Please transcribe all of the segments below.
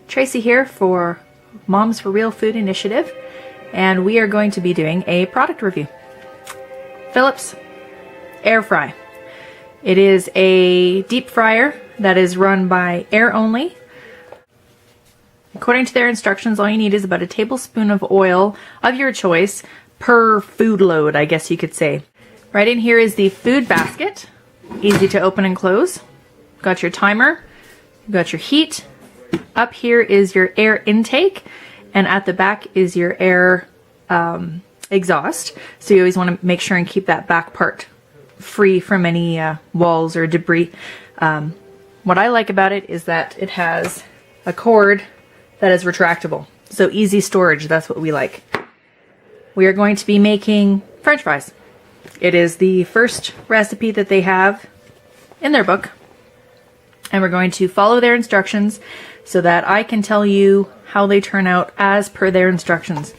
Tracy here for Moms for Real Food Initiative, and we are going to be doing a product review. Philips AirFryer. It is a deep fryer that is run by air only. According to their instructions, all you need is about a tablespoon of oil of your choice per food load, I guess you could say. Right in here is the food basket. Easy to open and close. Got your timer. Got your heat. Up here is your air intake, and at the back is your air exhaust. So you always want to make sure and keep that back part free from any walls or debris. What I like about it is that it has a cord that is retractable. So easy storage, that's what we like. We are going to be making French fries. It is the first recipe that they have in their book. And we're going to follow their instructions so that I can tell you how they turn out as per their instructions.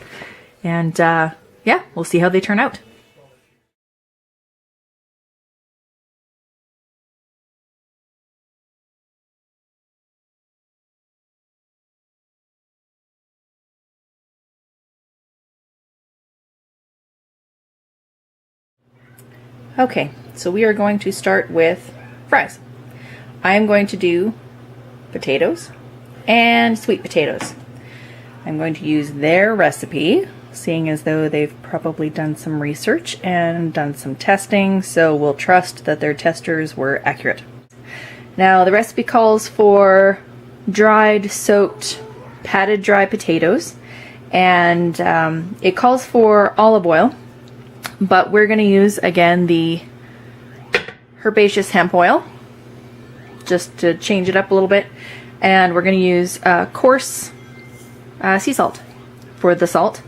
And yeah, we'll see how they turn out. Okay, so we are going to start with fries. I am going to do potatoes and sweet potatoes. I'm going to use their recipe, seeing as though they've probably done some research and done some testing, so we'll trust that their testers were accurate. Now, the recipe calls for dried, soaked, patted dry potatoes, and it calls for olive oil. But we're going to use, again, the herbaceous hemp oil, just to change it up a little bit. And we're going to use coarse sea salt for the salt.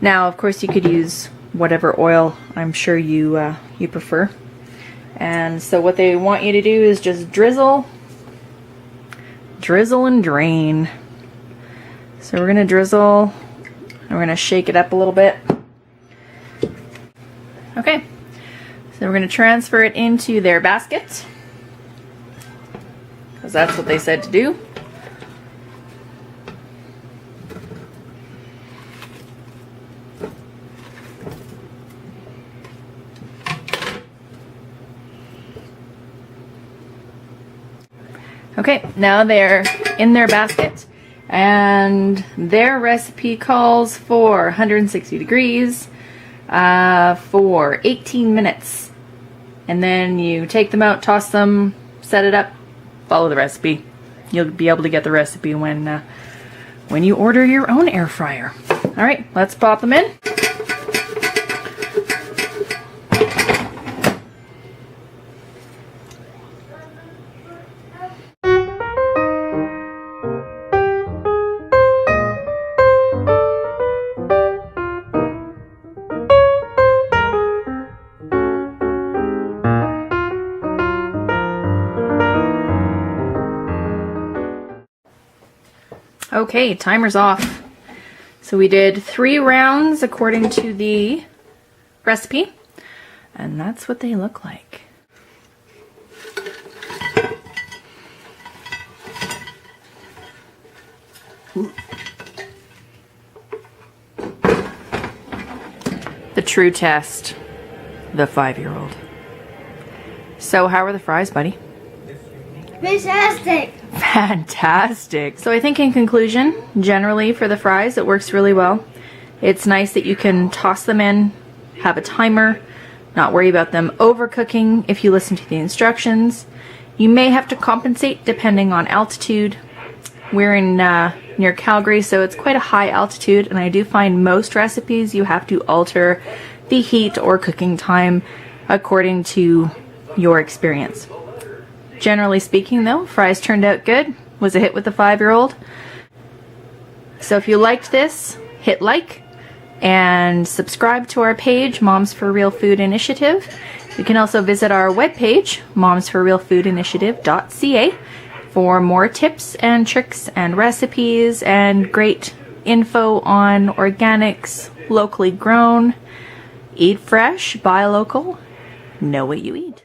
Now, of course, you could use whatever oil I'm sure you prefer. And so what they want you to do is just drizzle and drain. So we're going to drizzle, and we're going to shake it up a little bit. Okay, so we're going to transfer it into their basket, because that's what they said to do. Okay, now they're in their basket, and their recipe calls for 160 degrees. For 18 minutes, and then you take them out, toss them, set it up, follow the recipe. You'll be able to get the recipe when you order your own air fryer. All right, let's pop them in. Okay, timer's off. So we did 3 rounds according to the recipe, and that's what they look like. The true test, the 5-year-old. So how are the fries, buddy? Fantastic! Fantastic! So I think in conclusion, generally for the fries, it works really well. It's nice that you can toss them in, have a timer, not worry about them overcooking if you listen to the instructions. You may have to compensate depending on altitude. We're in near Calgary, so it's quite a high altitude, and I do find most recipes you have to alter the heat or cooking time according to your experience. Generally speaking, though, fries turned out good. Was a hit with the 5-year-old. So if you liked this, hit like and subscribe to our page, Moms for Real Food Initiative. You can also visit our webpage, momsforrealfoodinitiative.ca, for more tips and tricks and recipes and great info on organics, locally grown. Eat fresh, buy local, know what you eat.